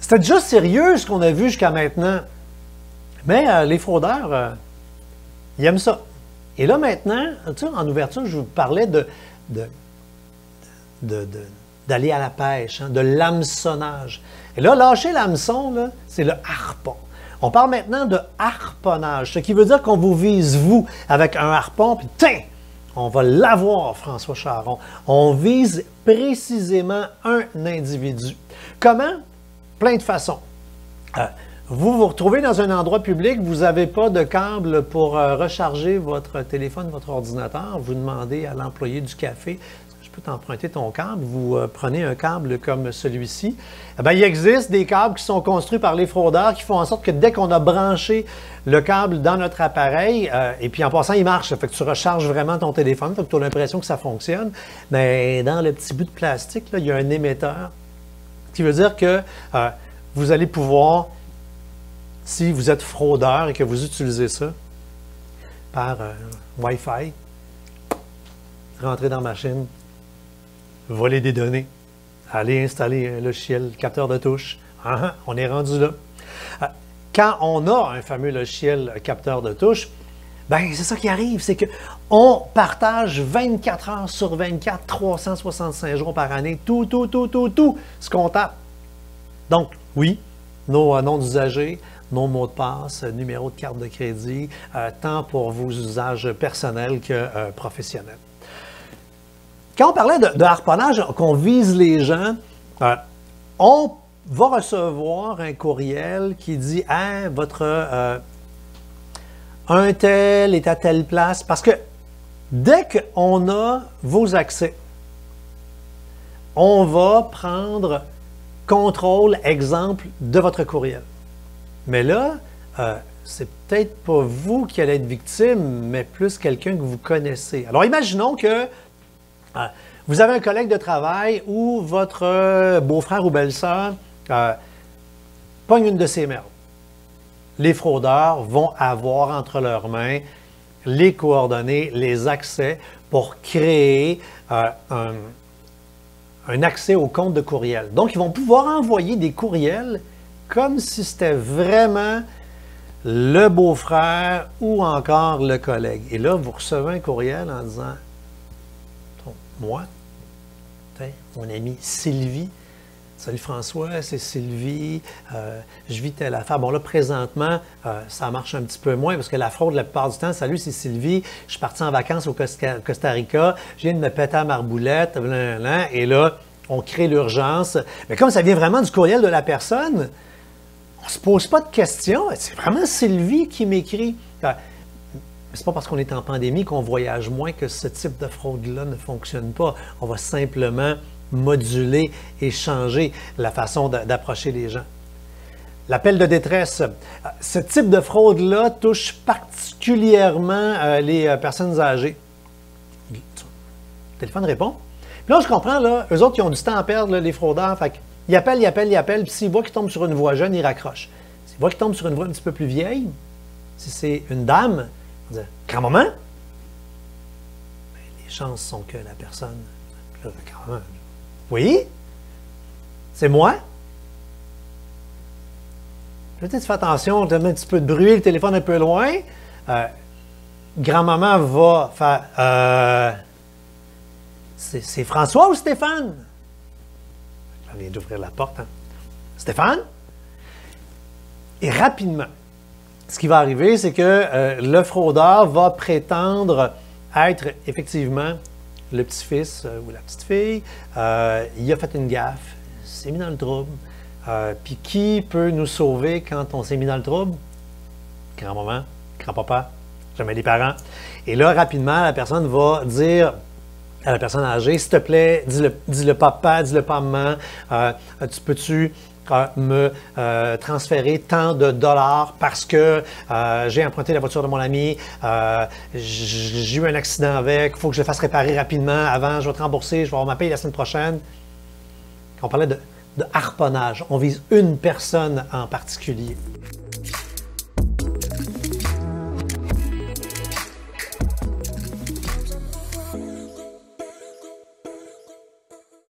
C'était déjà sérieux ce qu'on a vu jusqu'à maintenant. Mais les fraudeurs, ils aiment ça. Et là maintenant, tu sais, en ouverture, je vous parlais d'aller à la pêche, hein, de l'hameçonnage. Et là, lâcher l'hameçon, c'est le harpon. On parle maintenant de harponnage, ce qui veut dire qu'on vous vise, vous, avec un harpon, puis tiens, on va l'avoir, François Charon. On vise précisément un individu. Comment? Plein de façons. Vous vous retrouvez dans un endroit public, vous n'avez pas de câble pour recharger votre téléphone, votre ordinateur. Vous demandez à l'employé du café, je peux t'emprunter ton câble? Vous prenez un câble comme celui-ci. Eh bien, il existe des câbles qui sont construits par les fraudeurs qui font en sorte que dès qu'on a branché le câble dans notre appareil, et puis en passant, il marche, ça fait que tu recharges vraiment ton téléphone, fait que tu as l'impression que ça fonctionne, mais dans le petit bout de plastique, là, il y a un émetteur qui veut dire que vous allez pouvoir, si vous êtes fraudeur et que vous utilisez ça par Wi-Fi, rentrer dans la machine, voler des données, aller installer un logiciel capteur de touche. On est rendu là. Quand on a un fameux logiciel capteur de touche, ben c'est ça qui arrive, c'est qu'on partage 24 heures sur 24, 365 jours par année, tout ce qu'on tape. Donc, oui, nos noms d'usagers, nos mots de passe, numéro de carte de crédit, tant pour vos usages personnels que professionnels. Quand on parlait de harponnage, qu'on vise les gens, on va recevoir un courriel qui dit « Hein, votre un tel est à telle place », parce que dès qu'on a vos accès, on va prendre contrôle, exemple, de votre courriel. Mais là, c'est peut-être pas vous qui allez être victime, mais plus quelqu'un que vous connaissez. Alors, imaginons que vous avez un collègue de travail ou votre beau-frère ou belle-sœur pogne une de ses merdes. Les fraudeurs vont avoir entre leurs mains les coordonnées, les accès pour créer un accès au compte de courriel. Donc, ils vont pouvoir envoyer des courriels comme si c'était vraiment le beau-frère ou encore le collègue. Et là, vous recevez un courriel en disant « Moi, mon amie Sylvie, salut François, c'est Sylvie, je vis telle affaire. » Bon là, présentement, ça marche un petit peu moins parce que la fraude, la plupart du temps, « Salut, c'est Sylvie, je suis parti en vacances au Costa Rica, je viens de me péter à marboulette, blablabla. » Et là, on crée l'urgence. Mais comme ça vient vraiment du courriel de la personne, on ne se pose pas de questions. C'est vraiment Sylvie qui m'écrit. C'est pas parce qu'on est en pandémie qu'on voyage moins que ce type de fraude-là ne fonctionne pas. On va simplement moduler et changer la façon d'approcher les gens. L'appel de détresse. Ce type de fraude-là touche particulièrement les personnes âgées. Le téléphone répond. Puis là, je comprends, là, eux autres, ils ont du temps à perdre, là, les fraudeurs. Fait qu'ils appellent, puis s'ils voient qu'ils tombent sur une voix jeune, ils raccrochent. S'ils voient qu'ils tombent sur une voix un petit peu plus vieille, si c'est une dame, on dit « Grand-maman? » Les chances sont que la personne... Là, grand-maman, oui? C'est moi? Peut-être fais attention, tu as un petit peu de bruit, le téléphone un peu loin. Grand-maman va faire... C'est François ou Stéphane? Je viens d'ouvrir la porte. Hein? Stéphane? Et rapidement, ce qui va arriver, c'est que le fraudeur va prétendre être effectivement le petit-fils ou la petite-fille. Il a fait une gaffe, s'est mis dans le trouble. Puis qui peut nous sauver quand on s'est mis dans le trouble? Grand-maman, grand-papa, jamais les parents. Et là, rapidement, la personne va dire à la personne âgée, s'il te plaît, dis-le papa, dis-le pas maman, tu peux-tu me transférer tant de dollars parce que j'ai emprunté la voiture de mon ami, j'ai eu un accident avec, il faut que je le fasse réparer rapidement, avant je vais te rembourser, je vais avoir ma paye la semaine prochaine. On parlait de harponnage, on vise une personne en particulier.